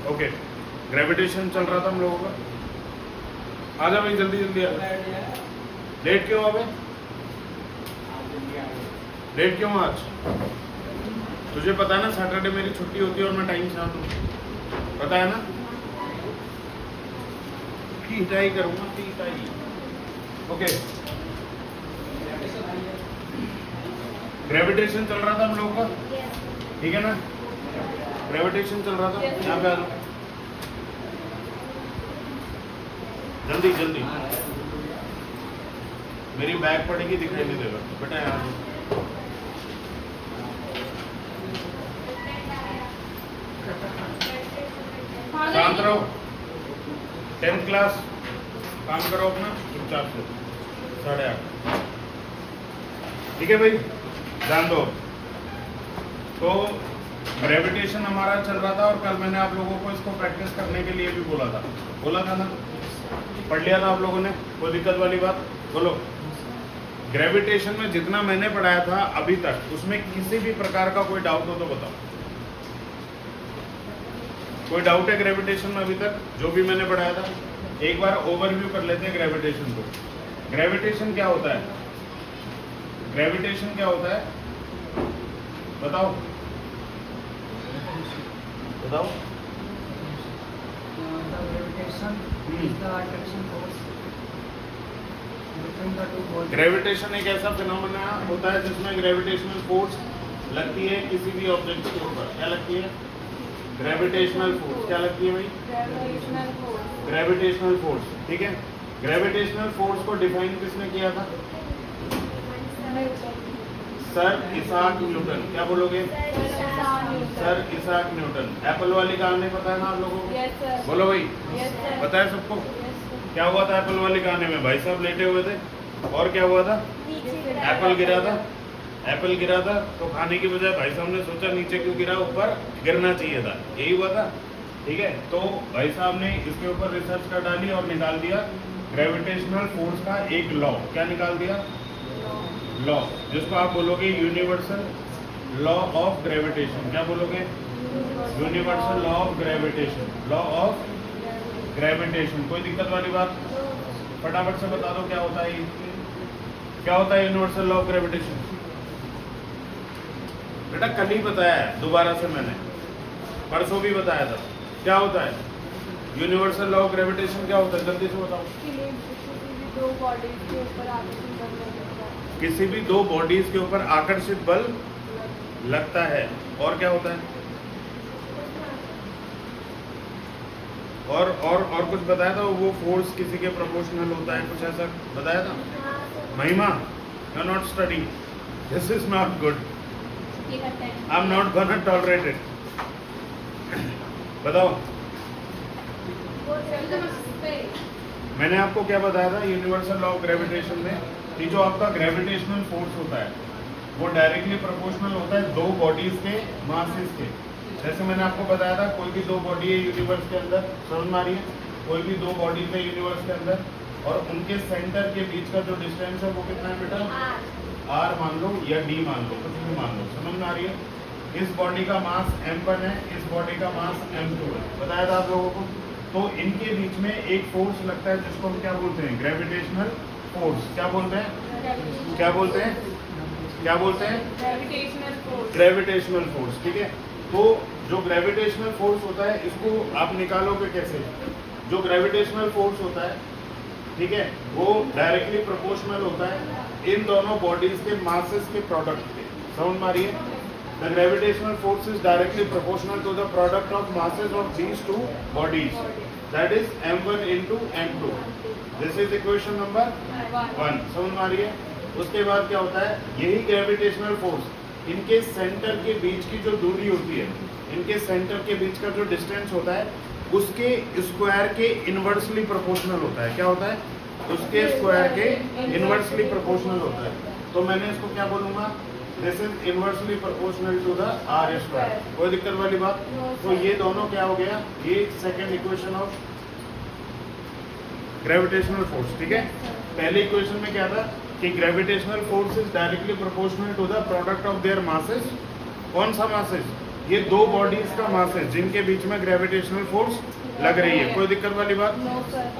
Okay, gravitation चल रहा था हम लोगों का। आ जा भाई जल्दी जल्दी आ। लेट क्यों अबे? लेट क्यों आज? तुझे पता है ना सैटरडे मेरी छुट्टी होती है और मैं टाइम से आता हूँ, पता है ना? पीटाई करूंगा, पीटाई। ओके, ग्रेविटेशन चल रहा था हम लोगों का, ठीक है ना? ग्रेविटेशन चल रहा था। यहाँ पे आ जाओ जल्दी जल्दी, मेरी बैग पड़ेगी, दिखाई नहीं देगा बेटा। यहाँ शांत रहो, 10th क्लास, काम करो अपना चुपचाप से। 8:30, ठीक है भाई, ध्यान दो। तो ग्रेविटेशन हमारा चल रहा था और कल मैंने आप लोगों को इसको प्रैक्टिस करने के लिए भी बोला था ना? पढ़ लिया था आप लोगों ने? कोई दिक्कत वाली बात? बोलो। ग्रेविटेशन में जितना मैंने पढ़ाया था अभी तक, उसमें किसी भी प्रकार का कोई डाउट हो तो बताओ। कोई डाउट है ग्रेविटेशन में अभी तक जो भी मैंने पढ़ाया था? एक बार ओवरव्यू कर लेते हैं ग्रेविटेशन को। ग्रेविटेशन क्या होता है? ग्रेविटेशन क्या होता है बताओ बताओ। ग्रेविटेशन एक ऐसा फिनोमेना होता है जिसमें ग्रेविटेशनल फोर्स लगती है किसी भी ऑब्जेक्ट के ऊपर। क्या लगती है? Gravitational force. क्या लगती है भाई? ग्रेविटेशनल फोर्स, ठीक है। ग्रेविटेशनल फोर्स को डिफाइन किसने किया था? Sir Isaac Newton. क्या बोलोगे? Sir Isaac Newton. एप्पल वाली कहानी पता है ना आप लोगों को? बोलो भाई, पता है सबको? क्या हुआ था एप्पल वाली कहानी में? भाई साहब लेटे हुए थे और क्या हुआ था? एप्पल गिरा था। एप्पल गिरा था तो खाने की बजाय भाई साहब ने सोचा नीचे क्यों गिरा, ऊपर गिरना चाहिए था। यही हुआ था, ठीक है। तो भाई साहब ने इसके ऊपर रिसर्च कर डाली और निकाल दिया ग्रेविटेशनल फोर्स का एक लॉ। क्या निकाल दिया? लॉ, जिसको आप बोलोगे यूनिवर्सल लॉ ऑफ ग्रेविटेशन। क्या बोलोगे? Universal law of gravitation. Law of gravitation. कोई दिक्कत वाली बात? फटाफट से बता दो क्या होता है। क्या होता है यूनिवर्सल लॉ ऑफ ग्रेविटेशन? बेटा कल ही बताया है, दोबारा से मैंने परसों भी बताया था। क्या होता है यूनिवर्सल लॉ ऑफ ग्रेविटेशन? क्या होता है जल्दी से बताओ। किसी भी दो बॉडीज के ऊपर आकर्षित बल लगता है। और क्या होता है? और कुछ बताया था? वो फोर्स किसी के प्रोपोर्शनल होता है, कुछ ऐसा बताया था? Mahima, you are not study, this is not good, I am not gonna tolerate it. बताओ, मैंने आपको क्या बताया था यूनिवर्सल लॉ ऑफ ग्रेविटेशन में? कि जो आपका ग्रेविटेशनल फोर्स होता है वो डायरेक्टली प्रोपोर्शनल होता है दो बॉडीज के मासेस के। जैसे मैंने आपको बताया था कोई भी दो बॉडी है यूनिवर्स के अंदर, समझ में आ रही है? कोई भी दो बॉडीज है यूनिवर्स के अंदर और उनके सेंटर के बीच का जो डिस्टेंस है वो कितना है बेटा? r मान लो या d मान लो, कुछ भी मान लो, समझ में आ रही है? इस बॉडी का मास m1 है, इस बॉडी का मास m2 है, बताया था आप लोगों को। तो इनके बीच में एक फोर्स लगता है जिसको हम क्या बोलते हैं? Gravitational force. क्या बोलते हैं? क्या बोलते हैं? क्या बोलते हैं? ग्रेविटेशनल फोर्स, ठीक है। तो जो ग्रेविटेशनल फोर्स होता है इसको आप निकालोगे कैसे? जो ग्रेविटेशनल फोर्स होता है, ठीक है, वो डायरेक्टली प्रोपोर्शनल होता है इन दोनों बॉडीज के मासेस के प्रोडक्ट के। समझ में आ रही है? The gravitational force is directly proportional to the product of masses of these two bodies, that is m1 into m2। This is equation number 1। समझ में आ रही है? उसके बाद क्या होता है? यही ग्रेविटेशनल फोर्स इनके सेंटर के बीच की जो दूरी होती है, इनके सेंटर के बीच का जो डिस्टेंस होता है उसके स्क्वायर के इनवर्सली प्रोपोर्शनल होता है। क्या होता है? उसके स्क्वायर के इनवर्सली प्रोपोर्शनल होता है। तो मैंने इसको क्या बोलूंगा? This is inversely proportional to the r square. कोई दिक्कत वाली बात? तो ये दोनों क्या हो गया? ये second equation of gravitational force, ठीक है। पहले इक्वेशन में क्या था कि gravitational force is directly proportional to the product of their masses. कौन सा मासेस? ये दो बॉडीज का मास है जिनके बीच में ग्रेविटेशनल फोर्स लग रही है। कोई दिक्कत वाली बात?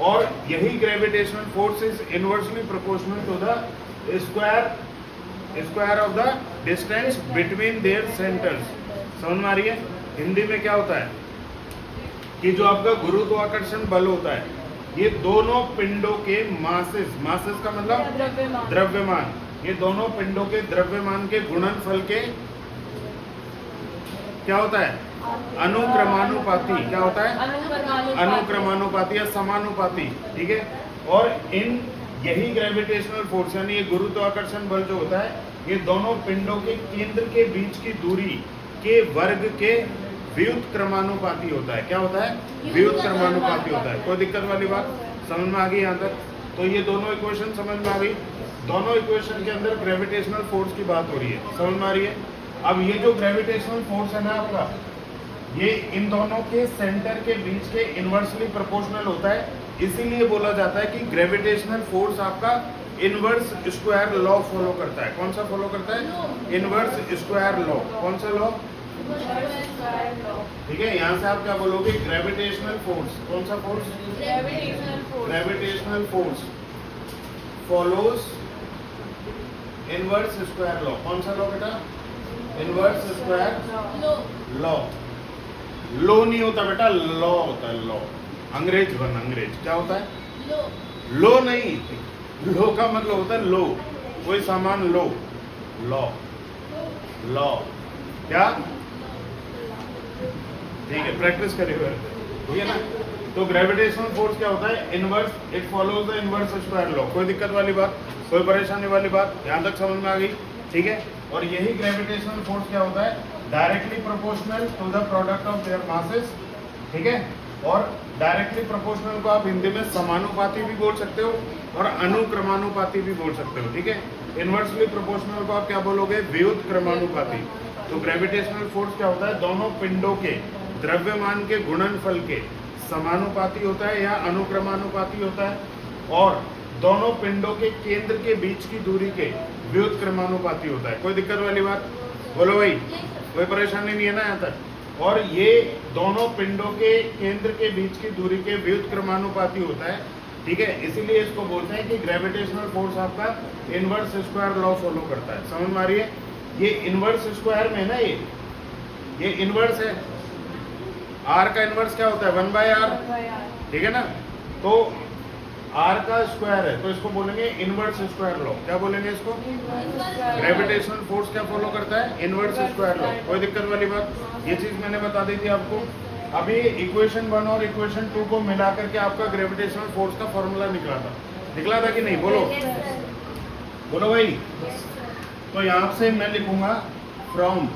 और यही gravitational force is inversely proportional to the square of the distance between their centres. समझ में आ रही है? हिंदी में क्या होता है कि जो आपका गुरुत्वाकर्षण बल होता है, ये दोनों पिंडों के मासेस का मतलब द्रव्यमान, ये दोनों पिंडों के द्रव्यमान के गुणनफल के क्या होता है? अनुक्रमानुपाती। क्या होता है? अनुक्रमानुपाती या समानुपाती। ठीक है। और इन यही ग्रेविटेशनल फोर्स यानी ये गुरुत्वाकर्षण बल जो होता है, ये दोनों पिंडों के केंद्र के बीच की दूरी के वर्ग के व्युत्क्रमानुपाती होता है। क्या होता है? व्युत्क्रमानुपाती होता है। कोई दिक्कत वाली बात समझ में आ गई यहाँ तक? तो ये दोनों इक्वेशन समझ में आ गई। दोनों इक्वेशन के अंदर ग्रेविटेशनल फोर्स की बात हो रही है। समझ में आ रही है? अब ये जो ग्रेविटेशनल फोर्स है ना आपका, ये इन दोनों के सेंटर के बीच के इनवर्सली प्रोपोर्शनल होता है। इसीलिए बोला जाता है कि ग्रेविटेशनल फोर्स आपका इनवर्स स्क्वायर लॉ फॉलो करता है। कौन सा फॉलो करता है? Inverse square law. कौन सा लॉ? ठीक है। यहाँ से आप क्या बोलोगे? Gravitational force. कौन सा force? Gravitational force follows inverse square law. कौन सा लॉ बेटा? Inverse square law. लो नहीं होता बेटा, लॉ होता है। लॉ अंग्रेज क्या होता है? लो नहीं, लो का मतलब होता है लो, कोई सामान लो। लॉ क्या? ठीक है, प्रैक्टिस करिए। ठीक है ना? तो ग्रेविटेशनल फोर्स क्या होता है? Inverse, it follows the inverse square law. कोई दिक्कत वाली बात, कोई परेशानी वाली बात यहाँ तक समझ में आ गई? ठीक है। और यही ग्रेविटेशनल फोर्स क्या होता है? Directly proportional to the product of their masses. ठीक है। और डायरेक्टली प्रोपोर्शनल को आप हिंदी में समानुपाती भी बोल सकते हो और अनुक्रमानुपाती भी बोल सकते हो। ठीक है। इनवर्सली प्रोपोर्शनल को आप क्या बोलोगे? व्युत्क्रमानुपाती। तो ग्रेविटेशनल फोर्स क्या होता है? दोनों पिंडों के द्रव्यमान के गुणनफल के समानुपाती होता है या अनुक्रमानुपाती होता है, और दोनों पिंडों के केंद्र के बीच की दूरी के व्युत्क्रमानुपाती होता है। कोई दिक्कत वाली बात? बोलो भाई, कोई परेशानी नहीं है ना यहाँ तक? और ये दोनों पिंडों के केंद्र के बीच की दूरी के व्युत्क्रमानुपाती होता है। ठीक है। इसीलिए इसको बोलते हैं कि ग्रेविटेशनल फोर्स आपका इनवर्स स्क्वायर लॉ फॉलो करता है। समझ में आ रही है? ये इनवर्स स्क्वायर में ना, ये इनवर्स है। आर का इनवर्स क्या होता है? 1/r। ठीक है ना? तो आर का स्क्वायर है, तो इसको बोलेंगे इनवर्स स्क्वायर लॉ। क्या बोलेंगे इसको? ग्रेविटेशनल फोर्स क्या फॉलो करता है? Inverse square law. कोई दिक्कत वाली बात? ये चीज मैंने बता दी थी आपको। अभी इक्वेशन 1 और इक्वेशन 2 को मिला करके आपका ग्रेविटेशनल फोर्स का फॉर्मूला निकला था कि नहीं? बोलो भाई। तो यहाँ से मैं लिखूंगा फ्रॉम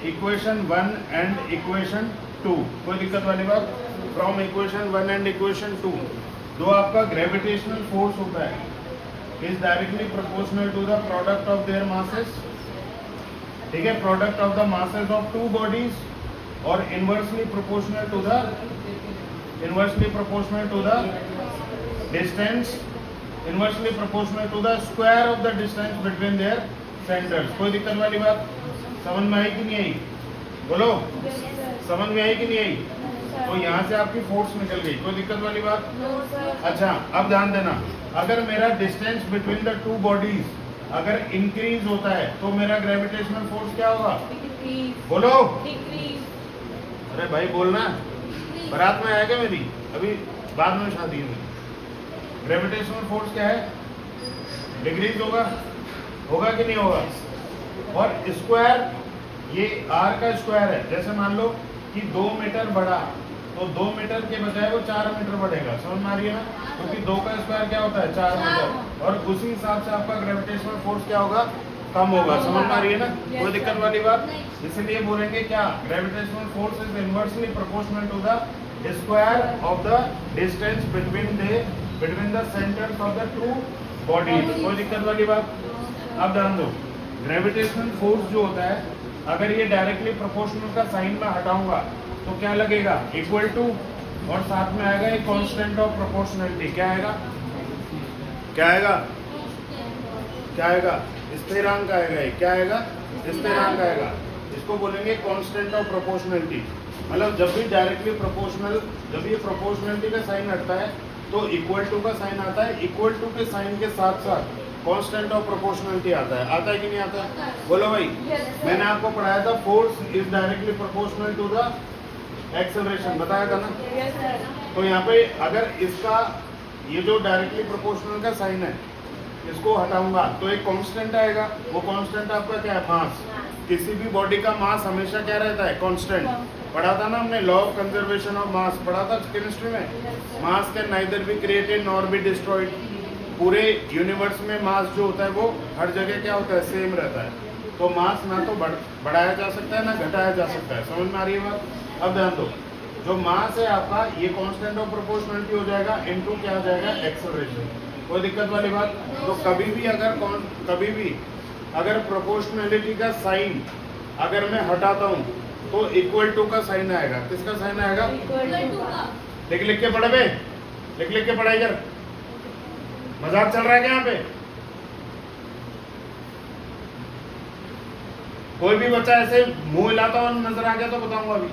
इक्वेशन 1 एंड इक्वेशन 2। कोई दिक्कत वाली बात? फ्रॉम इक्वेशन 1 एंड इक्वेशन 2 जो आपका ग्रेविटेशनल फोर्स होता है is directly proportional to the product of their masses. ठीक है। Product of the masses of two bodies, और inversely proportional to the distance, inversely proportional to the square of the distance between their centres. कोई दिक्कत वाली बात? समझ में आई कि नहीं आई? बोलो, समझ में आई कि नहीं आई? तो यहाँ से आपकी फोर्स निकल गई। कोई दिक्कत वाली बात? अच्छा, अब ध्यान देना, अगर मेरा distance between the two bodies अगर इंक्रीज होता है तो मेरा ग्रेविटेशनल फोर्स क्या होगा? बोलो। अरे भाई बोलना, बारात में आएगा मेरी, अभी बाद में शादी है मेरी। ग्रेविटेशनल फोर्स क्या है? डिक्रीज होगा कि नहीं होगा? और स्क्वायर, ये आर का स्क्वायर है। जैसे मान लो कि 2 मीटर बढ़ा तो 2 मीटर के बजाय वो 4 मीटर बढ़ेगा। समझ में आ रही है ना? क्योंकि 2 का स्क्वायर क्या होता है? 4 मीटर। और उसी हिसाब से आपका ग्रेविटेशनल फोर्स क्या होगा? कम होगा। समझ में आ रही है ना? कोई दिक्कत वाली बात? इसलिए बोलेंगे क्या? Gravitational force is inversely proportional to the square of the distance between the centres of the two bodies. कोई दिक्कत वाली बात? अब ध्यान दो, ग्रेविटेशनल फोर्स जो होता है, अगर ये डायरेक्टली प्रोपोर्शनल का साइन में हटाऊंगा तो क्या लगेगा? इक्वल टू, और साथ में आएगा एक कांस्टेंट ऑफ प्रोपोर्शनलिटी। क्या आएगा? स्थिरांक आएगा। क्या आएगा? स्थिरांक आएगा। इसको बोलेंगे कांस्टेंट ऑफ प्रोपोर्शनलिटी। मतलब जब भी डायरेक्टली प्रोपोर्शनल, जब ये प्रोपोर्शनलिटी का साइन हटता है तो इक्वल टू का साइन आता है, इक्वल टू के साइन के साथ साथ कांस्टेंट ऑफ प्रोपोर्शनलिटी आता है कि नहीं आता है? बोलो भाई। मैंने आपको पढ़ाया था force is directly proportional to the acceleration, बताया था ना। तो यहाँ पे अगर इसका ये जो डायरेक्टली प्रोपोर्शनल का साइन है इसको हटाऊंगा तो एक कांस्टेंट आएगा। वो कांस्टेंट आपका क्या है? मास। किसी भी बॉडी का मास हमेशा क्या रहता है? कांस्टेंट। पढ़ा था ना हमने, law of conservation of mass पढ़ा था केमिस्ट्री में। मास can neither be created nor be destroyed. पूरे यूनिवर्स में मास जो होता है वो हर जगह क्या होता है? सेम रहता है। तो मास ना तो बढ़ाया जा सकता है ना घटाया जा सकता है। समझ में आ रही है बात? अब ध्यान दो, जो मास है आपका ये कांस्टेंट ऑफ प्रोपोर्शनलिटी हो जाएगा, इनटू क्या हो जाएगा? एक्सेलरेशन। कोई दिक्कत वाली बात? तो कभी भी अगर प्रोपोर्शनलिटी का साइन अगर मैं हटाता हूँ तो इक्वल टू का साइन आएगा। किसका साइन आएगा? लिख के पढ़े बे, लिख के पढ़ाई कर। मजाक चल रहा है क्या यहाँ पे? कोई भी बच्चा ऐसे मुंह हिलाता हुआ नजर आ गया तो बताऊंगा अभी।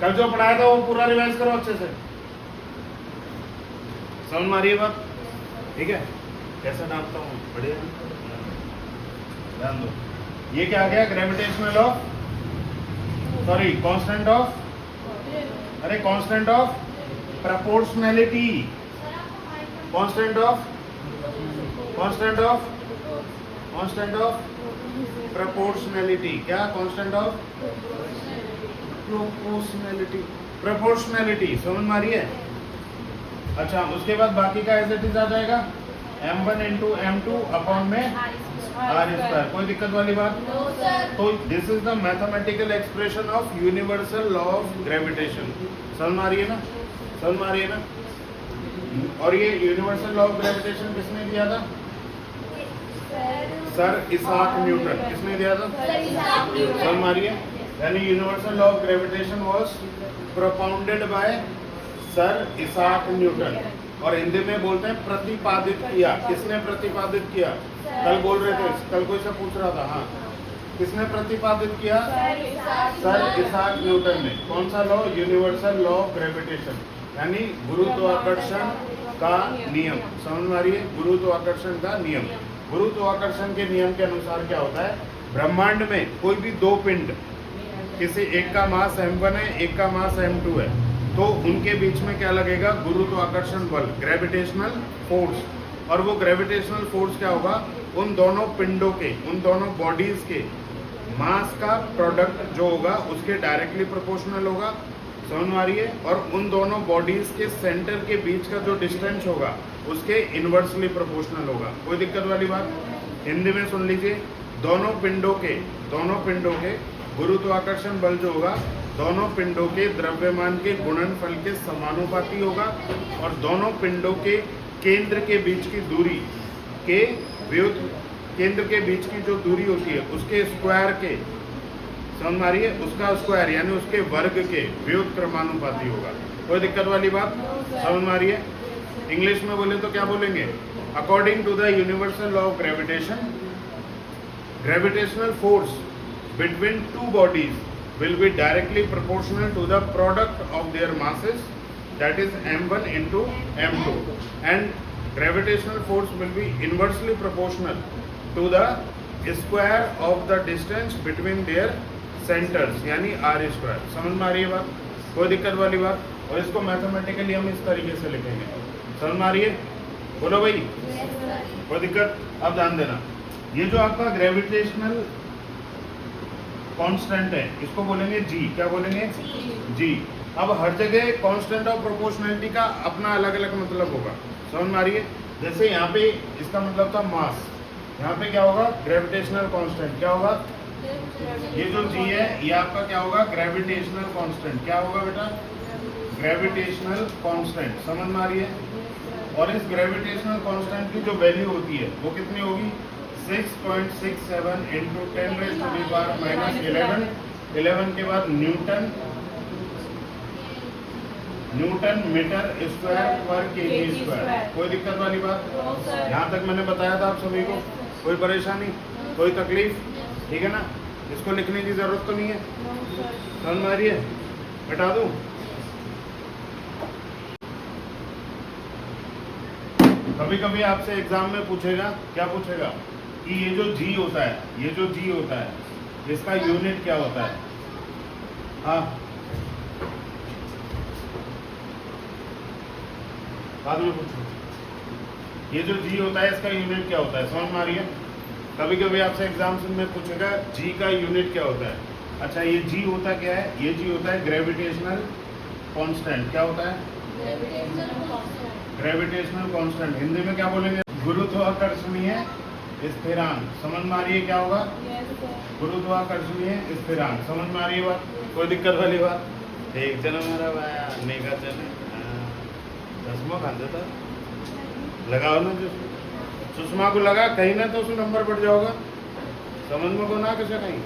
कल जो पढ़ाया था वो पूरा रिवाइज करो अच्छे से। समझ में आ रही है बात? ठीक है, कैसे डांटता हूँ? बढ़िया, ध्यान दो। ये क्या आ गया? Gravitational of, sorry constant of, अरे constant of proportionality, constant of proportionality. क्या? Constant of proportionality. समझ में आ रही है? अच्छा, उसके बाद बाकी का एज इट इज आ जाएगा m1 इंटू m2 अपॉन में r स्क्वायर। कोई दिक्कत वाली बात? तो this is the mathematical expression of universal law of gravitation. समझ में आ रही है ना? समझ में आ रही है ना? और ये यूनिवर्सल लॉ ऑफ ग्रेविटेशन किसने दिया था? Sir Isaac Newton. किसने दिया था? समझ में आ रही है? यानी universal law of gravitation was propounded by sir Isaac Newton, और हिंदी में बोलते हैं प्रतिपादित किया। किसने प्रतिपादित किया? कल बोल रहे थे, कल कोई से पूछ रहा था। हाँ, किसने प्रतिपादित किया? सर इसाक न्यूटन ने। कौन सा law? Universal law of gravitation, यानी गुरुत्वाकर्षण का नियम। समझ में आ रही है? गुरुत्वाकर्षण का नियम। गुरुत्वाकर्षण के नियम के अनुसार क्या होता है? ब्रह्मांड में कोई भी दो पिंड, किसी एक का मास m1 है, एक का मास m2 है, तो उनके बीच में क्या लगेगा? गुरुत्वाकर्षण बल, ग्रेविटेशनल फोर्स। और वो ग्रेविटेशनल फोर्स क्या होगा? उन दोनों पिंडों के, उन दोनों बॉडीज के मास का प्रोडक्ट जो होगा उसके डायरेक्टली प्रोपोर्शनल होगा। समझ में आ रही है? और उन दोनों बॉडीज के सेंटर के बीच का जो डिस्टेंस होगा उसके इनवर्सली प्रोपोर्शनल होगा। कोई दिक्कत वाली बात? हिंदी में सुन लीजिए, दोनों पिंडों के गुरुत्वाकर्षण बल जो होगा दोनों पिंडों के द्रव्यमान के गुणनफल के समानुपाती होगा, और दोनों पिंडों के केंद्र के बीच की दूरी के केंद्र के बीच की जो दूरी होती है उसके स्क्वायर के, समझ में आ रही है? उसका स्क्वायर यानी उसके वर्ग के व्युत क्रमानुपाती होगा। कोई दिक्कत वाली बात? समझ में आ रही है? इंग्लिश में बोले तो क्या बोलेंगे? According to the universal law of gravitation, gravitational force between two bodies will be directly proportional to the product of their masses, that is m1 into m2, and gravitational force will be inversely proportional to the square of the distance between their centers, यानी r square। समझ में आ रही है बात? कोई दिक्कत वाली बात? और इसको मैथमेटिकली हम इस तरीके से लिखेंगे। समझ में आ रही है? बोलो भाई, कोई दिक्कत? अब ध्यान देना, ये जो आपका ग्रेविटेशनल कांस्टेंट है इसको बोलेंगे जी। क्या बोलेंगे? जी। अब हर जगह कांस्टेंट ऑफ प्रोपोर्शनैलिटी का अपना अलग अलग मतलब होगा। समझ में आ रही है? जैसे यहाँ पे इसका मतलब था मास, यहाँ पे क्या होगा? Gravitational constant. क्या होगा? ये जो जी है ये आपका क्या होगा? Gravitational constant. क्या होगा बेटा? Gravitational constant. समझ में आ रही है? और इस ग्रेविटेशनल कांस्टेंट की जो वैल्यू होती है वो कितनी होगी? 6.67 इंटू 10⁻⁻11। 11 के बाद न्यूटन मीटर स्क्वायर पर केजी स्क्वायर। कोई दिक्कत वाली बात? यहाँ तक मैंने बताया था आप सभी को। कोई परेशानी, कोई तकलीफ? ठीक है ना, इसको लिखने की जरूरत तो नहीं है, समझ में आ रही है? हटा दूं? कभी कभी आपसे एग्जाम में पूछेगा, क्या पूछेगा कि ये जो जी होता है, ये जो जी होता है इसका यूनिट क्या होता है? हाँ, बाद में पूछो। ये जो जी होता है इसका यूनिट क्या होता है, समझ में आ रही है? कभी कभी आपसे एग्जाम में पूछेगा जी का यूनिट क्या होता है। अच्छा, ये जी होता क्या है? ये जी होता है ग्रेविटेशनल कांस्टेंट। क्या होता है? Gravitational constant. हिंदी में क्या बोलेंगे? गुरुत्वाकर्षणीय स्थिरांक। समझ में आ रही है क्या होगा? गुरुत्वाकर्षणीय स्थिरांक। समझ में आ रही है बात? कोई दिक्कत वाली बात? एक जन हमारा भाई नेगा जन चश्मा खान देता लगाओ ना, जो सुषमा को लगा कहीं ना तो उसमें नंबर बढ़ जाओगा, समझ में को ना कैसे कहीं।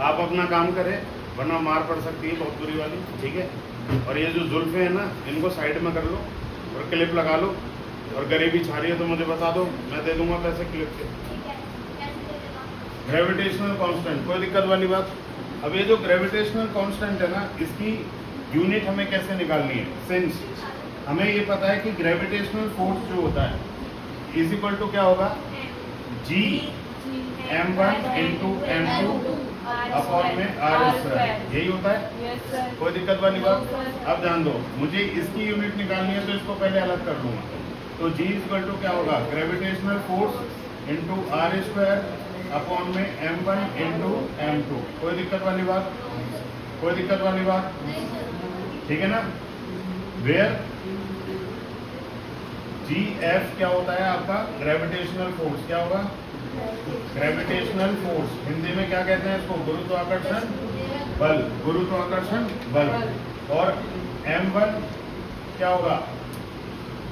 आप अपना काम करें वरना मार पड़ सकती है बहुत बुरी वाली, ठीक है? और ये जो जुल्फे हैं ना, इनको साइड में कर लो और क्लिप लगा लो, और गरीबी छा रही है तो मुझे बता दो, मैं दे दूंगा पैसे क्लिप के। ग्रेविटेशनल कांस्टेंट, कोई दिक्कत वाली बात? अब ये जो ग्रेविटेशनल कांस्टेंट है ना, इसकी यूनिट हमें कैसे निकालनी है? सिंस हमें ये पता है कि ग्रेविटेशनल फोर्स जो होता है इज इक्वल टू क्या होगा? जी m1 इंटू m2 अपॉन में r²। यही होता है? कोई दिक्कत वाली बात? अब ध्यान दो, मुझे इसकी यूनिट निकालनी है तो इसको पहले अलग कर लूंगा। तो जी इज इक्वल टू क्या होगा? Gravitational force into r² upon में m1 इंटू m2। कोई दिक्कत वाली बात? कोई दिक्कत वाली बात? ठीक है ना? वेयर जी एफ क्या होता है आपका? Gravitational force. क्या होगा? Gravitational force. हिंदी में क्या कहते हैं इसको? गुरुत्वाकर्षण बल। गुरुत्वाकर्षण बल। और m1 क्या होगा?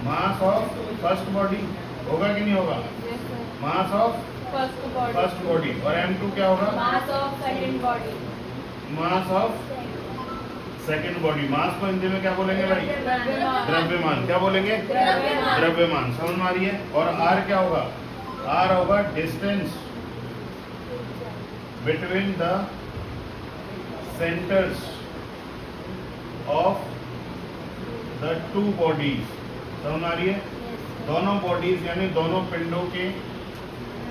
Mass of first body. होगा कि नहीं होगा? Mass of first body. और m2 क्या होगा? Mass of second body. Mass of second body. Mass को हिंदी में क्या बोलेंगे भाई? द्रव्यमान। क्या बोलेंगे? द्रव्यमान। समझ में आ रही है? और आर क्या होगा? आर होगा distance between the centres of the two bodies. समझ में आ रही है? दोनों बॉडीज यानी दोनों पिंडों के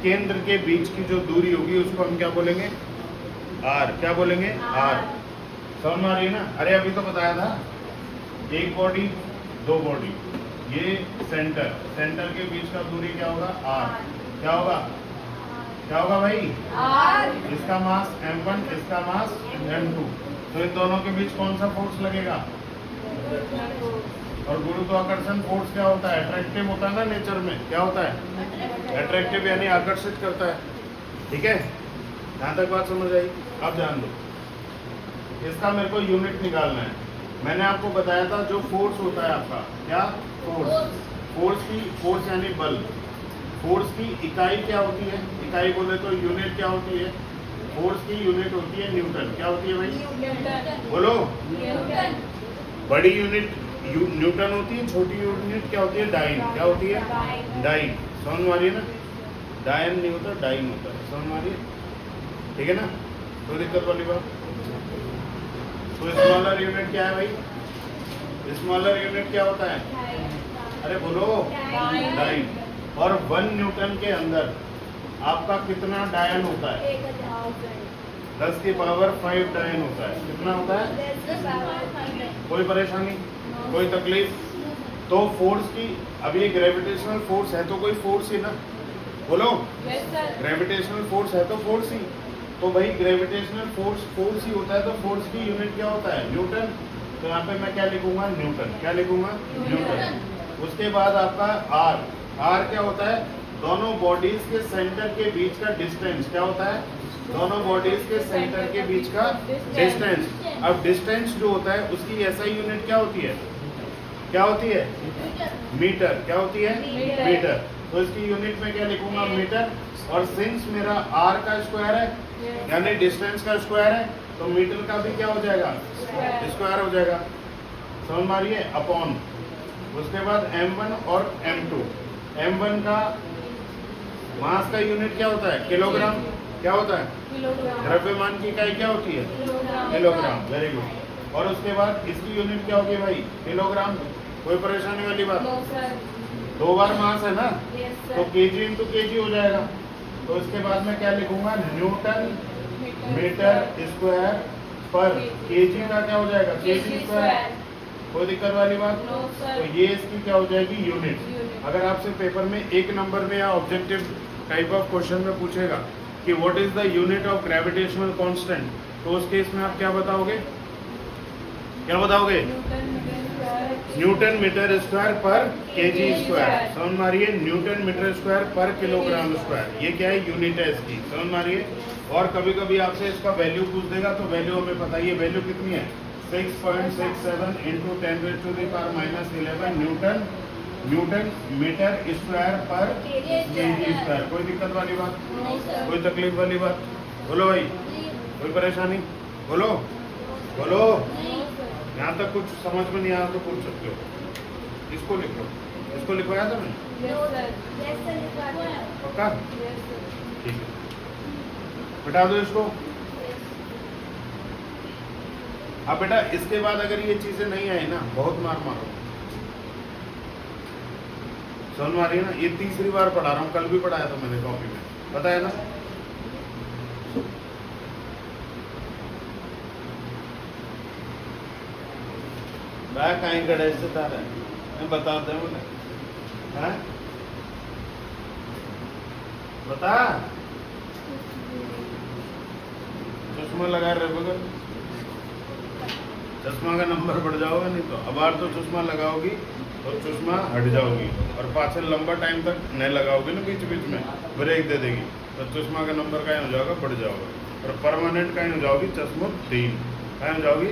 केंद्र के बीच की जो दूरी होगी उसको हम क्या बोलेंगे? आर। क्या बोलेंगे? आर। समझ में आ रही है ना? अरे अभी तो बताया था, एक बॉडी दो बॉडी, ये सेंटर, सेंटर के बीच का दूरी क्या होगा? आर। क्या होगा? क्या होगा भाई? आर। इसका मास m1, इसका मास m2। तो इन दोनों के बीच कौन सा फोर्स लगेगा? और गुरुत्वाकर्षण फोर्स क्या होता है? अट्रैक्टिव होता है ना नेचर में। क्या होता है? अट्रैक्टिव यानी आकर्षित करता है। ठीक है, यहाँ तक बात समझ आई? अब जान दो, इसका मेरे को यूनिट निकालना है। मैंने आपको बताया था जो फोर्स होता है आपका, क्या? फोर्स। फोर्स यानी बल। फोर्स की इकाई क्या होती है? इकाई बोले तो यूनिट क्या होती है? फोर्स की यूनिट होती है न्यूटन। क्या होती है भाई? बोलो। बड़ी यूनिट न्यूटन होती है, छोटी यूनिट क्या होती है? डाइन। क्या होती है? डाइन। समझ में आ रही है ना? डायन नहीं होता, डाइन होता है। समझ में आ रही है? ठीक है ना? कोई दिक्कत वाली बात? तो स्मॉलर यूनिट क्या है भाई? स्मॉलर यूनिट क्या होता है? अरे बोलो। डाइन। और 1 न्यूटन के अंदर आपका कितना डायन होता है? 10 की पावर 5 डायन होता है। कितना होता है? कोई परेशानी, कोई तकलीफ? तो फोर्स की, अब ये ग्रेविटेशनल फोर्स है तो कोई फोर्स ही ना, बोलो। ग्रेविटेशनल फोर्स है तो फोर्स ही। तो भाई ग्रेविटेशनल फोर्स ही होता है, तो फोर्स की यूनिट क्या होता है? न्यूटन। तो यहाँ पे मैं क्या लिखूंगा? न्यूटन। क्या लिखूंगा? न्यूटन। उसके बाद आपका आर। आर क्या होता है? दोनों बॉडीज के सेंटर के बीच का डिस्टेंस। क्या होता है? दोनों बॉडीज के सेंटर के बीच का डिस्टेंस। अब डिस्टेंस जो होता है उसकी ऐसा यूनिट क्या होती है? क्या होती है? मीटर। क्या होती है? मीटर। तो इसकी यूनिट में क्या लिखूंगा? मीटर। और सिंस मेरा आर का स्क्वायर है यानी डिस्टेंस का स्क्वायर है, तो मीटर का भी क्या हो जाएगा? स्क्वायर हो जाएगा। समझ में आ रही है? अपॉन उसके बाद m1 और m2। m1 का मास का यूनिट क्या होता है? किलोग्राम। क्या होता है? किलोग्राम। द्रव्यमान की इकाई क्या होती है? किलोग्राम। किलोग्राम। Very good. और उसके बाद इसकी यूनिट क्या होगी भाई? किलोग्राम। कोई परेशानी वाली बात? No sir. 2 बार मास है ना, यस तो सर। केजी इंटू केजी हो जाएगा। तो इसके बाद में क्या लिखूंगा? न्यूटन मीटर स्क्वायर पर केजी का क्या हो जाएगा? KG square. कोई दिक्कत वाली बात? नो तो सर। ये इसकी क्या हो जाएगी? यूनिट। यूनिट। अगर आपसे पेपर में 1 नंबर में या ऑब्जेक्टिव टाइप ऑफ क्वेश्चन में पूछेगा कि what is the unit of gravitational constant, तो उस केस में आप क्या बताओगे? क्या बताओगे? न्यूटन मीटर स्क्वायर पर केजी स्क्वायर। समझ मारिए, न्यूटन मीटर स्क्वायर पर किलोग्राम स्क्वायर। ये क्या है? यूनिट है इसकी। समझ मारिए। और कभी कभी आपसे इसका वैल्यू पूछ देगा, तो वैल्यू हमें पता है। वैल्यू कितनी है? 6.67 इंटू 10⁻⁻11 न्यूटन मीटर स्क्वायर पर केजी स्क्वायर। कोई दिक्कत वाली बात? No sir. कोई तकलीफ वाली बात? बोलो भाई, कोई परेशानी? बोलो बोलो। No sir. यहाँ तक कुछ समझ में नहीं आया तो पूछ सकते हो। इसको लिखो। इसको लिखवाया था मैंने? Yes sir. Yes sir. पक्का? Yes sir. ठीक है, बिठा दो इसको। अब बेटा इसके बाद अगर ये चीजें नहीं आई ना, बहुत मार मारो। समझ में आ रही है ना? ये तीसरी बार पढ़ा रहा हूँ, कल भी पढ़ाया था मैंने कॉपी में, बताया ना? मैं कहीं गणेश से था मैं बता दे मुझे। हैं? बता। चश्मा लगा रहे बगल, चश्मा का नंबर बढ़ जाओगे नहीं तो। अब बार तो चश्मा लगाओगी तो चश्मा हट जाओगी, और पाछल लंबा टाइम तक नहीं लगाओगे ना, बीच बीच में ब्रेक दे देगी, तो चश्मा का नंबर कहीं हो जाएगा, बढ़ जाओगे। और परमानेंट कहीं हो जाओगी, चश्मा 3 कहीं हो जाओगी।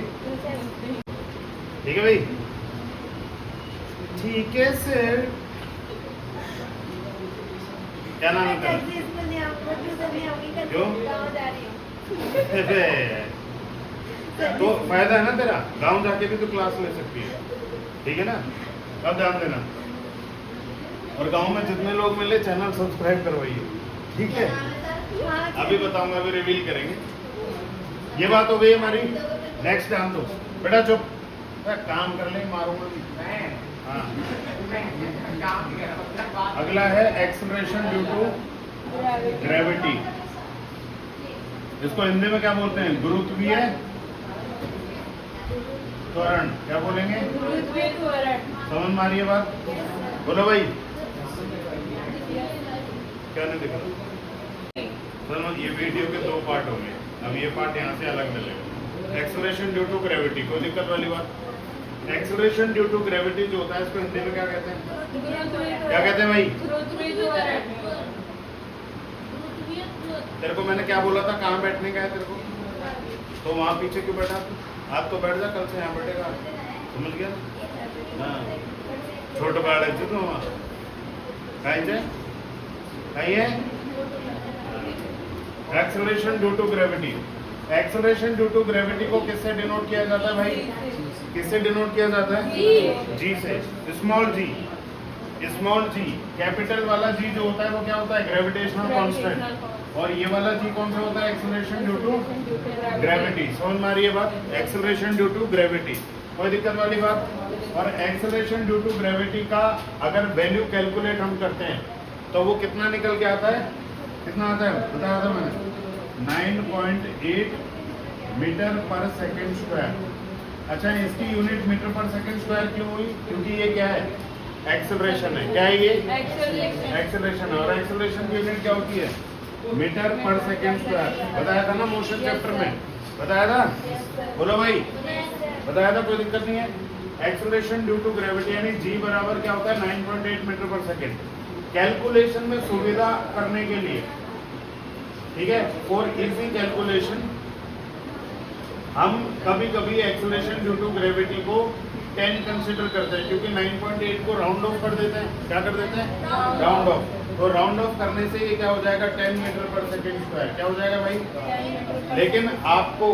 ठीक है भाई? ठीक है सर। क्या नाम है तेरा? क्यों? तो फायदा है ना तेरा, गांव जाके भी तो क्लास ले सकती है। ठीक है ना? अब ध्यान देना, और गांव में जितने लोग मिले चैनल सब्सक्राइब करवाइए। ठीक है? अभी बताऊंगा, अभी रिवील करेंगे। ये बात हो गई हमारी। नेक्स्ट ध्यान दो बेटा, चुप। काम कर ले, मारूंगा नहीं। हाँ, अगला है एक्सेलरेशन ड्यू टू ग्रेविटी। इसको हिंदी में क्या बोलते हैं? गुरुत्वीय त्वरण। क्या बोलेंगे? समझ में आ रही है बात? बोलो भाई। क्या नहीं दिख रहा? चलो, ये वीडियो के 2 पार्ट होंगे। अब ये पार्ट यहाँ से अलग मिलेगा। एक्सेलरेशन ड्यू टू ग्रेविटी, कोई दिक्कत वाली बात? एक्सेलरेशन ड्यू टू ग्रेविटी जो होता है, इसको हिंदी में क्या कहते हैं? क्या कहते हैं भाई? तेरे को मैंने क्या बोला था, कहाँ बैठने का है तेरे को? तो वहाँ पीछे क्यों बैठा? आज तो बैठ जा, कल से यहाँ बैठेगा। समझ गया? हाँ, छोटे बाड़े से तो वहाँ कहीं जाए, कहीं है। Acceleration due to gravity. Acceleration due to gravity को किससे डिनोट किया जाता है भाई? किससे डिनोट किया जाता है? जी से। Small G. Small G, capital वाला जी जो होता है वो क्या होता है? Gravitational constant. और ये वाला जी कौन सा होता है? Acceleration due to gravity. समझ में आ रही है बात? एक्सेलरेशन ड्यू टू ग्रेविटी, कोई दिक्कत वाली बात? और एक्सेलरेशन ड्यू टू ग्रेविटी का अगर वैल्यू कैलकुलेट हम करते हैं तो वो कितना निकल के आता है? कितना आता है बताया था मैंने? 9.8 मीटर पर सेकेंड स्क्वायर। अच्छा, इसकी यूनिट मीटर पर सेकेंड स्क्वायर क्यों हुई? क्योंकि ये क्या है? एक्सेलरेशन है। क्या है ये? एक्सेलरेशन। और एक्सेलरेशन की यूनिट क्या होती है? मीटर पर सेकेंड स्क्वायर। बताया था ना मोशन चैप्टर में, बताया था? बोलो भाई, बताया था, कोई दिक्कत नहीं है। एक्सेलरेशन ड्यू टू ग्रेविटी यानी जी बराबर क्या होता है? 9.8 मीटर पर सेकेंड। कैलकुलेशन में सुविधा करने के लिए, ठीक है, फॉर इजी कैलकुलेशन हम कभी कभी एक्सेलरेशन ड्यू टू ग्रेविटी को 10 कंसिडर करते हैं, क्योंकि 9.8 को राउंड ऑफ कर देते हैं। क्या कर देते हैं? Round of. तो राउंड ऑफ करने से ये क्या हो जाएगा? 10 मीटर पर सेकेंड स्क्वायर। क्या हो जाएगा भाई? लेकिन आपको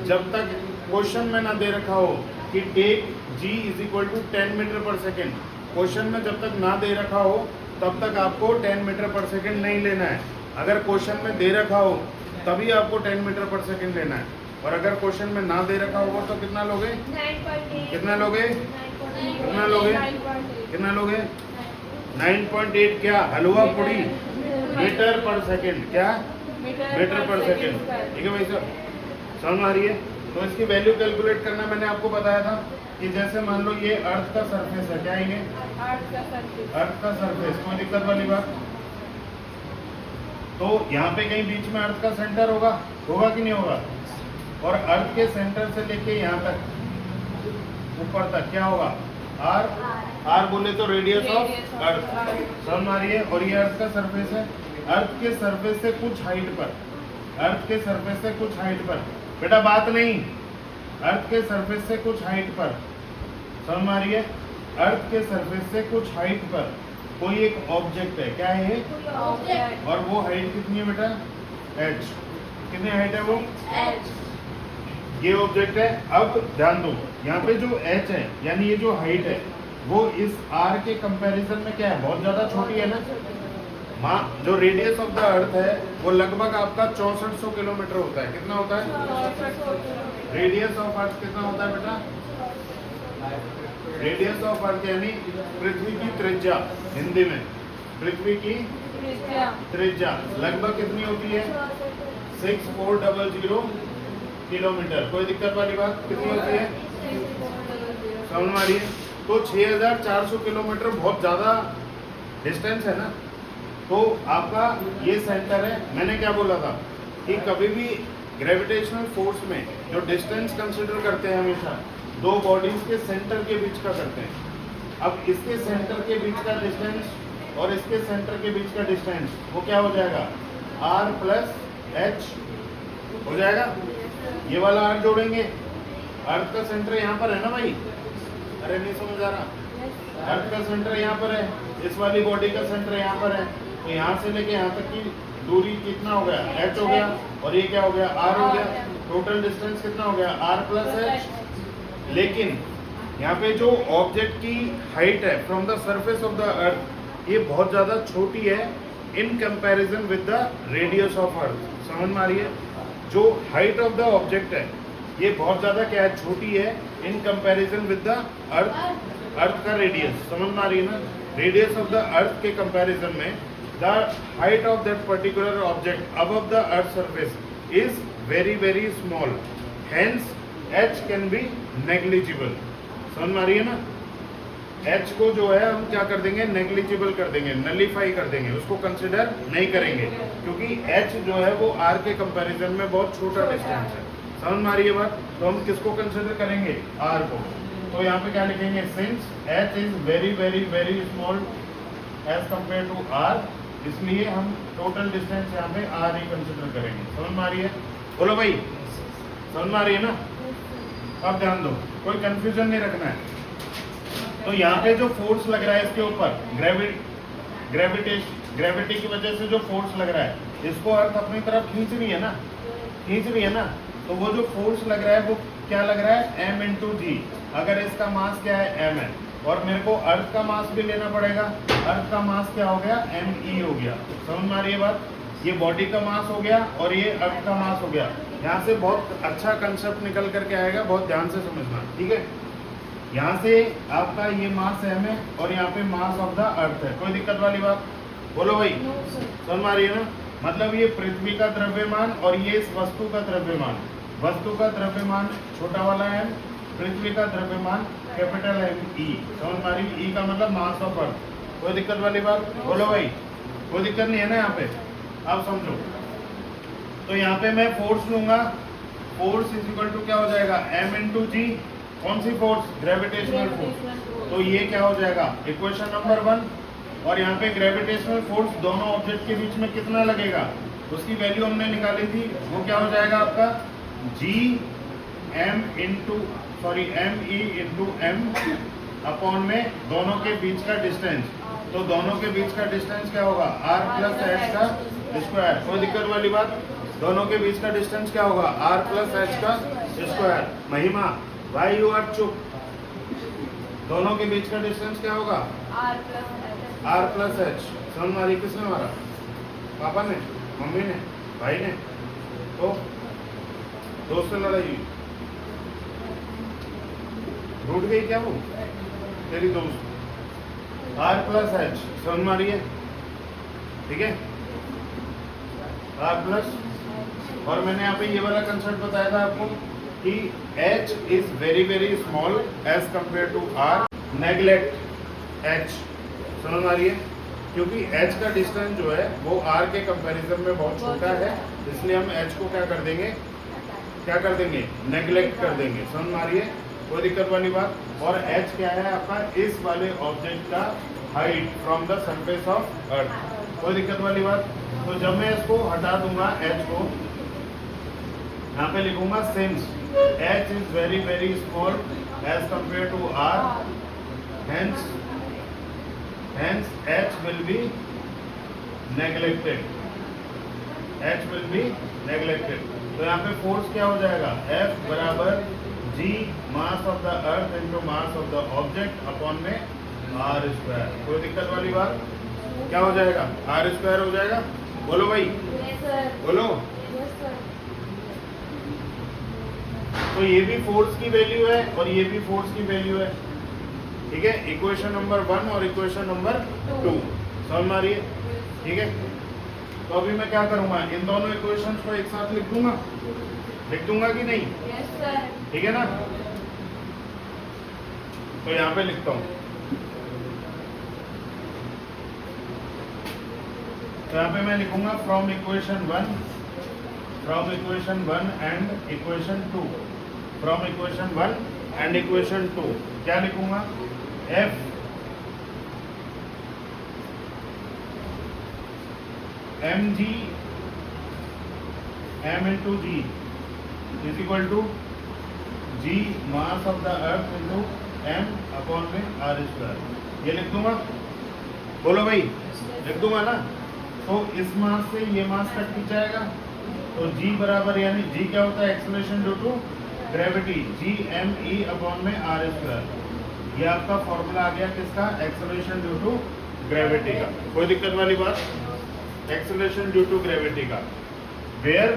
जब तक क्वेश्चन में ना दे रखा हो कि take G is equal to 10 metre पर सेकेंड, क्वेश्चन में जब तक ना दे रखा हो तब तक आपको 10 मीटर पर सेकंड नहीं लेना है। अगर क्वेश्चन में दे रखा हो तभी आपको 10 मीटर पर सेकंड लेना है, और अगर क्वेश्चन में ना दे रखा होगा तो कितना लोगे? 9.8 कितना लोगे? 9.8 कितना लोगे? 9.8 कितना लोगे? 9.8 क्या? हलवा पूड़ी मीटर पर सेकंड। क्या? मीटर पर सेकंड। ठीक है भाई साहब, समझ में आ रही है? तो इसकी वैल्यू कैलकुलेट करना मैंने आपको बताया था कि जैसे मान लो ये अर्थ का सरफेस है, क्या है ये? अर्थ का सरफेस, कोई दिक्कत वाली बात? तो यहाँ पे कहीं बीच में अर्थ का सेंटर होगा, होगा कि नहीं होगा? और अर्थ के सेंटर से लेके यहाँ तक ऊपर तक क्या होगा? आर। आर बोले तो रेडियस ऑफ अर्थ, समझ में आ रही है? और ये अर्थ का सरफेस है, अर्थ के सरफेस से कुछ हाइट पर, अर्थ के सरफेस से कुछ हाइट पर, बेटा बात नहीं, अर्थ के सरफेस से कुछ हाइट पर, समझ में आ रही है? अर्थ के सरफेस से कुछ हाइट पर कोई एक ऑब्जेक्ट है, क्या है ये? और वो हाइट कितनी है बेटा? h। कितनी हाइट है वो? ये ऑब्जेक्ट है। अब ध्यान दो, यहाँ पे जो h है यानी ये जो हाइट है वो इस r के कंपैरिजन में क्या है? बहुत ज्यादा छोटी है ना। माँ जो रेडियस ऑफ द अर्थ है वो लगभग आपका 6400 किलोमीटर होता है। कितना होता है? रेडियस ऑफ अर्थ कितना होता है बेटा? रेडियस ऑफ अर्थ यानी पृथ्वी की त्रिज्या, हिंदी में पृथ्वी की त्रिज्या लगभग कितनी होती है? 6400 किलोमीटर। कोई दिक्कत वाली बात? कितनी होती है? समझ में आ रही है? तो 6400 किलोमीटर बहुत ज्यादा डिस्टेंस है ना। तो आपका ये सेंटर है। मैंने क्या बोला था कि कभी भी ग्रेविटेशनल फोर्स में जो डिस्टेंस कंसीडर करते हैं हमेशा दो बॉडीज के सेंटर के बीच का करते हैं। अब इसके सेंटर के बीच का डिस्टेंस और इसके सेंटर के बीच का डिस्टेंस वो क्या हो जाएगा? r प्लस h हो जाएगा। ये वाला r जोड़ेंगे, अर्थ का सेंटर यहाँ पर है ना भाई? अरे नहीं समझ आ रहा? अर्थ का सेंटर यहाँ पर है, इस वाली बॉडी का सेंटर यहाँ पर है, तो यहाँ से लेके यहाँ तक की दूरी कितना हो गया? h हो गया, और ये क्या हो गया? r हो गया। टोटल डिस्टेंस कितना हो गया? r plus h। लेकिन यहाँ पे जो ऑब्जेक्ट की हाइट है from the surface of the earth ये बहुत ज़्यादा छोटी है in comparison with the radius of earth. समझ में आ रही है? जो हाइट ऑफ द ऑब्जेक्ट है ये बहुत ज़्यादा क्या है? छोटी है in comparison with the earth, earth का रेडियस। समझ में आ रही है ना? रेडियस ऑफ द अर्थ के कंपैरिजन में the height of that particular object above the earth surface is very very small, hence h can be negligible. समझ में आ रही है ना? h को जो है हम क्या कर देंगे? नेग्लिजिबल कर देंगे, नलीफाई कर देंगे, उसको कंसिडर नहीं करेंगे, क्योंकि h जो है वो r के कंपैरिजन में बहुत छोटा डिस्टेंस है। समझ में आ रही है बात? तो हम किसको कंसिडर करेंगे? r को। तो यहाँ पे क्या लिखेंगे? Since h is very very very small as compared to r, इसलिए हम टोटल डिस्टेंस यहाँ पे r ही कंसिडर करेंगे। समझ में आ रही है? बोलो भाई, समझ में आ रही है ना? अब ध्यान दो, कोई कंफ्यूजन नहीं रखना है। तो यहाँ पे जो फोर्स लग रहा है इसके ऊपर, ग्रेविटी की वजह से जो फोर्स लग रहा है इसको अर्थ अपनी तरफ खींच रही है ना, खींच रही है ना। तो वो जो फोर्स लग रहा है वो क्या लग रहा है? m इंटू जी। अगर इसका मास क्या है? m है, और मेरे को अर्थ का मास भी लेना पड़ेगा। अर्थ का मास क्या हो गया? me हो गया। समझ में आ रही है बात? ये बॉडी का मास हो गया और ये अर्थ का मास हो गया। यहाँ से बहुत अच्छा कंसेप्ट निकल करके आएगा, बहुत ध्यान से समझना, ठीक है? यहाँ से आपका ये मास m है और यहाँ पे मास ऑफ द अर्थ है। कोई दिक्कत वाली बात? बोलो भाई, समझ में आ रही है ना? मतलब ये पृथ्वी का द्रव्यमान और ये इस वस्तु का द्रव्यमान, वस्तु का द्रव्यमान छोटा वाला m, पृथ्वी का द्रव्यमान कैपिटल M E। समझ में आ रही? E का मतलब मास ऑफ अर्थ। कोई दिक्कत वाली बात? बोलो भाई, कोई दिक्कत नहीं है ना यहाँ पे? आप समझो। तो यहाँ पे मैं फोर्स लूंगा, फोर्स इज इक्वल टू क्या हो जाएगा? m इंटू जी। कौन सी फोर्स? Gravitational force. तो ये क्या हो जाएगा? Equation number 1। और यहाँ पे ग्रेविटेशनल फोर्स दोनों ऑब्जेक्ट के बीच में कितना लगेगा उसकी वैल्यू हमने निकाली थी, वो क्या हो जाएगा आपका? m e into m upon में दोनों के बीच का डिस्टेंस। तो दोनों के बीच का डिस्टेंस क्या होगा? r प्लस h का स्क्वायर। कोई दिक्कत वाली बात? दोनों के बीच का डिस्टेंस क्या होगा? r प्लस h का स्क्वायर। महिमा भाई यू आर चुप। दोनों के बीच का डिस्टेंस क्या होगा? r plus h। R plus H. समझ मारी किसने मारा? पापा ने, मम्मी ने, भाई ने? तो दोस्त से लड़ाई हुई, रूठ गई क्या वो तेरी दोस्त? R plus H. समझ मारी है? ठीक है, आर प्लस। और मैंने यहाँ पे ये वाला कंसेप्ट बताया था आपको कि H is very very small as compared to R, neglect H। समझ आ रही है? क्योंकि H का डिस्टेंस जो है वो R के कंपैरिजन में बहुत छोटा है, इसलिए हम H को क्या कर देंगे, नेग्लेक्ट कर देंगे। समझ आ रही है? कोई दिक्कत वाली बात? और H क्या है आपका? इस वाले ऑब्जेक्ट का height from the surface of earth. कोई दिक्कत वाली बात? तो जब मैं इसको हटा दूंगा H को, यहाँ पे लिखूंगा since H is very very small as compared to R, hence H will be neglected। H will be neglected। तो यहाँ पे फोर्स क्या हो जाएगा? F बराबर G mass of the earth into mass of the object upon में R square. कोई दिक्कत वाली बात? क्या हो जाएगा? R स्क्वायर हो जाएगा। बोलो भाई, Yes, sir. बोलो। Yes, sir. तो ये भी फोर्स की वैल्यू है और ये भी फोर्स की वैल्यू है। ठीक है, इक्वेशन नंबर 1 और इक्वेशन नंबर 2 समझ में आ रही है? ठीक है, तो अभी मैं क्या करूंगा, इन दोनों इक्वेशंस को एक साथ लिख दूंगा कि नहीं? Yes, sir. ठीक है ना? तो यहाँ पे लिखता हूँ, तो यहाँ पे मैं लिखूंगा from equation 1 and equation 2। From equation 1 and equation 2 क्या लिखूंगा? F mg m into g is equal to g mass of the earth into m upon में r स्क्वायर। ये लिख दूंगा? बोलो भाई, लिख दूंगा ना? तो इस मास से ये मास कट की जाएगा, तो g बराबर, यानी g क्या होता है? Acceleration due to gravity, g m e upon में r स्क्वायर। ये आपका फॉर्मूला आ गया किसका? एक्सेलरेशन ड्यू टू ग्रेविटी का। कोई दिक्कत वाली बात? एक्सेलरेशन ड्यू टू ग्रेविटी का। वेयर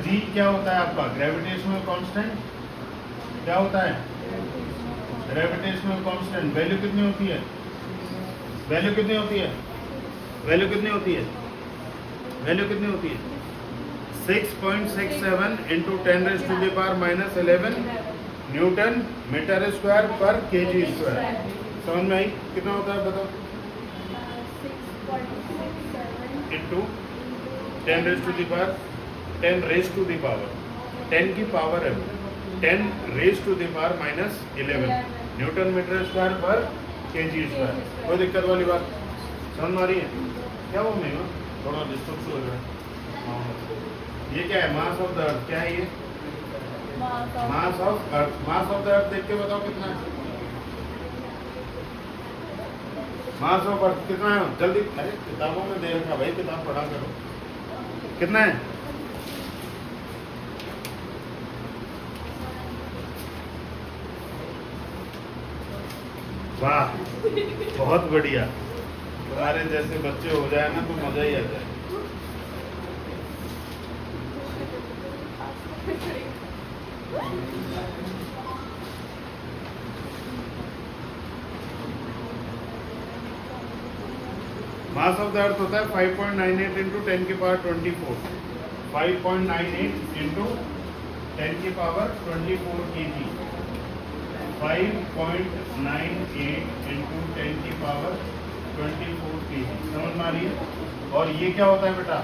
g क्या होता है आपका? Gravitational constant. क्या होता है? Gravitational constant. वैल्यू कितनी होती है? वैल्यू कितनी होती है? वैल्यू कितनी होती है? वैल्यू कितनी होती है? 6.67 इंटू 10⁻⁻11 न्यूटन मीटर स्क्वायर पर केजी स्क्वायर। समझ में आई? कितना होता है बताओ? 6.67 into 10 raise to the power 10 की पावर है, 10 raise to the power -11 newton metre square पर केजी स्क्वायर। कोई दिक्कत वाली बात? समझ में आ रही है? क्या वो नहीं हो, थोड़ा डिस्टर्ब लग रहा है। ये क्या है? Mass of the earth. क्या है ये? Mass of earth. Mass of the earth देख के बताओ कितना है? मास ऑफ अर्थ कितना है? जल्दी, अरे किताबों में दे रखा भाई, किताब पढ़ा करो। कितना है? वाह, बहुत बढ़िया। तुम्हारे जैसे बच्चे हो जाए ना तो मजा ही आ जाए। मास ऑफ द अर्थ होता है 5.98 इंटू 10 की पावर 24। 5.98 इंटू 10 की पावर 24 kg। 5.98 इंटू 10 की पावर 24 kg। समझ में आ रही है? और ये क्या होता है बेटा?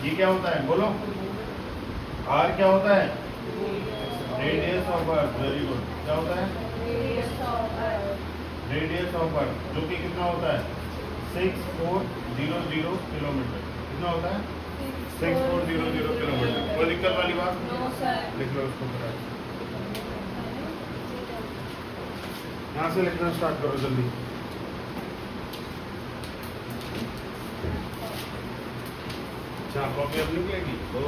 ये क्या होता है? बोलो। R क्या होता है? Radius of earth. Very good. क्या होता है? रेडियस ऑफ अर्थ, जो कि कितना होता है? 6400 किलोमीटर। कितना होता है? 6400 किलोमीटर। कोई दिक्कत वाली बात? No, sir. लिख लो उसको। यहाँ से लिखना स्टार्ट करो जल्दी। अच्छा, कॉपी अब निकलेगी? हो।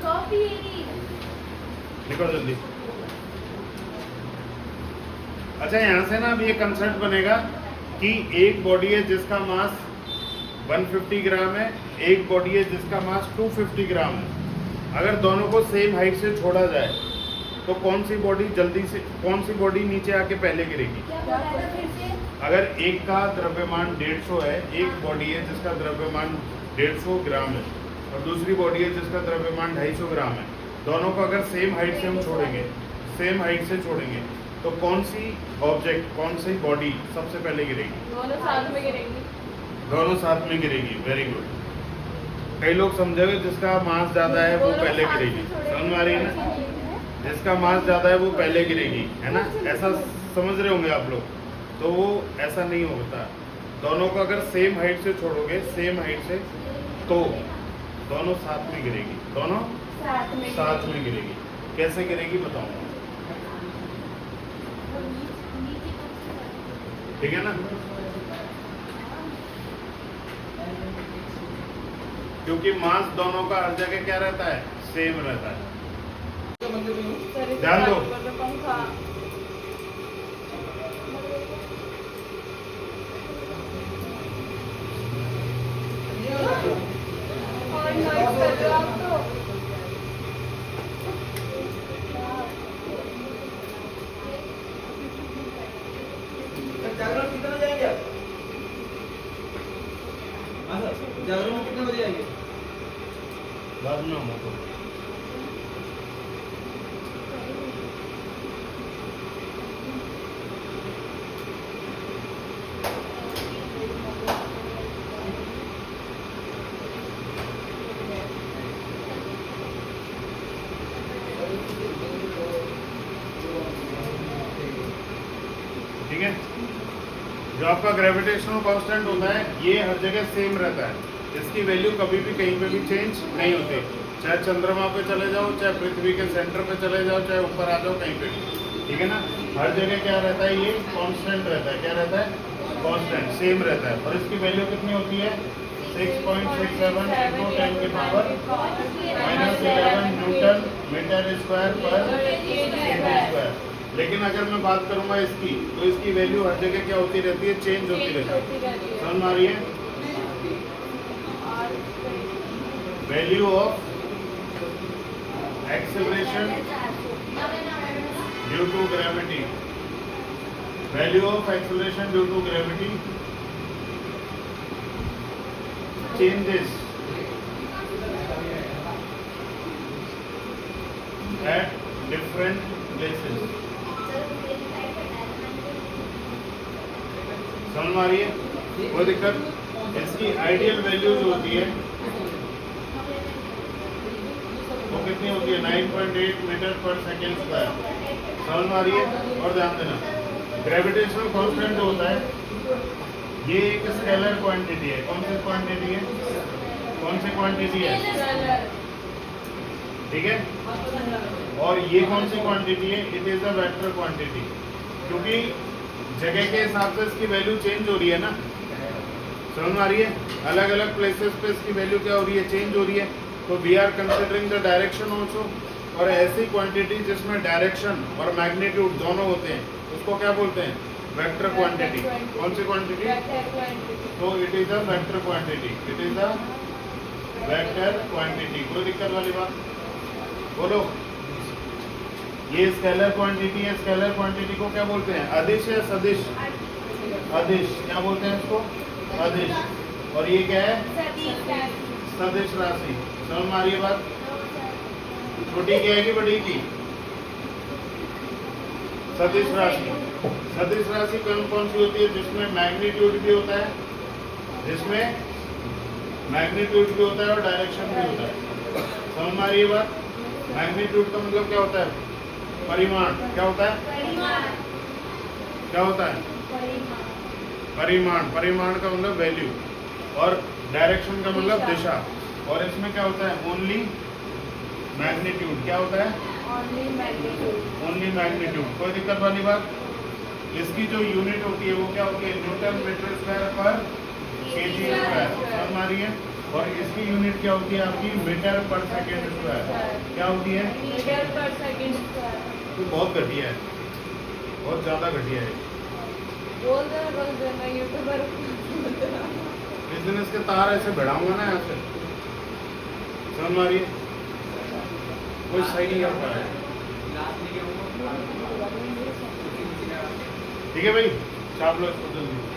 Copy. लिखो जल्दी। अच्छा, यहाँ से ना अब ये कंसेप्ट बनेगा कि एक बॉडी है जिसका मास 150 ग्राम है, एक बॉडी है जिसका मास 250 ग्राम है। अगर दोनों को सेम हाइट से छोड़ा जाए तो कौन सी बॉडी नीचे आके पहले गिरेगी? क्या बोला था फिर से? अगर एक का द्रव्यमान 150 है, एक बॉडी है जिसका द्रव्यमान 150 ग्राम है और दूसरी बॉडी है जिसका द्रव्यमान 250 ग्राम है, दोनों को अगर सेम हाइट से हम छोड़ेंगे, तो कौन सी बॉडी सबसे पहले गिरेगी? दोनों साथ में गिरेंगी। दोनों साथ में गिरेगी। Very good. कई लोग समझोगे जिसका मास ज्यादा है वो पहले गिरेगी, समझ में आ रही है ना? जिसका मास ज्यादा है वो पहले गिरेगी, है ना? ऐसा समझ रहे होंगे आप लोग। तो वो ऐसा नहीं होता। दोनों को अगर सेम हाइट से छोड़ोगे, तो दोनों साथ में गिरेगी। दोनों साथ में गिरेगी। कैसे गिरेगी बताऊंगा, ठीक है ना? क्योंकि मास दोनों का हर जगह क्या रहता है? सेम रहता है। ध्यान दो। पंखा। और नॉइस कर रहे हो आप तो। जागरण कितने बजे आएंगे आप? हाँ सर, जागरण में कितने बजे आएंगे? बाद में हमको ठीक है। जो आपका ग्रेविटेशनल कांस्टेंट होता है ये हर जगह सेम रहता है। इसकी वैल्यू कभी भी कहीं पे भी चेंज नहीं होती। चाहे चंद्रमा पे चले जाओ, चाहे पृथ्वी के सेंटर पे चले जाओ, चाहे ऊपर आ जाओ, कहीं पे भी, ठीक है ना? हर जगह क्या रहता है? ये कांस्टेंट रहता है। क्या रहता है? कांस्टेंट, सेम रहता है। और इसकी वैल्यू कितनी होती है? 6.67 into 10 की पावर -11 न्यूटन मीटर स्क्वायर पर सेंटी स्क्वायर। लेकिन अगर मैं बात करूंगा इसकी, तो इसकी वैल्यू हर जगह क्या होती रहती है? चेंज होती रहती है। समझ में आ रही है? Value of acceleration due to gravity, value of acceleration due to gravity changes at different places। समझ में आ रही है? कोई दिक्कत? इसकी आइडियल वैल्यू जो होती है वो कितनी होती है? 9.8 मीटर पर सेकेंड स्क्वायर। समझ में आ रही है? और ध्यान देना, ग्रेविटेशनल कांस्टेंट जो होता है ये एक स्केलर क्वांटिटी है। कौन सी क्वांटिटी है? ठीक है। और ये कौन सी क्वांटिटी है? It is a vector quantity. क्योंकि जगह के हिसाब से इसकी वैल्यू चेंज हो रही है ना। समझ में आ रही है? अलग अलग प्लेसेस पे इसकी वैल्यू क्या हो रही है? चेंज हो रही है। तो we are considering the direction also. और ऐसी क्वांटिटी जिसमें डायरेक्शन और मैग्नीट्यूड दोनों होते हैं उसको क्या बोलते हैं? Vector quantity. कौन सी क्वांटिटी? तो it is a vector quantity. It is a vector quantity. कोई दिक्कत वाली बात? बोलो। ये स्केलर क्वांटिटी है। स्केलर क्वांटिटी को क्या बोलते हैं? अदिश या सदिश? अदिश। क्या बोलते हैं इसको? अदिश। और ये क्या है? सदिश राशि। समझ में आ रही है बात? छोटी की है कि बड़ी की? सदिश राशि। सदिश राशि कौन कौन सी होती है? जिसमें मैग्नीट्यूड भी होता है, और डायरेक्शन भी होता है। समझ में आ रही है बात? मैग्नीट्यूड का मतलब क्या होता है? परिमाण। क्या होता है? परिमाण का मतलब वैल्यू, और डायरेक्शन का मतलब दिशा। और इसमें क्या होता है? Only magnitude. क्या होता है? Only magnitude. कोई दिक्कत वाली बात? इसकी जो यूनिट होती है वो क्या होती है? न्यूटन मीटर स्क्वायर पर केजी स्क्वायर। समझ में आ रही है? और इसकी यूनिट क्या होती है आपकी? मीटर पर सेकेंड स्क्वायर। क्या होती है? मीटर पर सेकेंड स्क्वायर। तो बहुत घटिया है। बहुत ज़्यादा घटिया है। बोल दे मैं यूट्यूबर हूँ। इस दिन इसके तार ऐसे बढ़ाऊंगा ना यहाँ से, समझ में आ रही है? कोई सही नहीं कर पा रहा है। ठीक है भाई, चाप लो इसको जल्दी।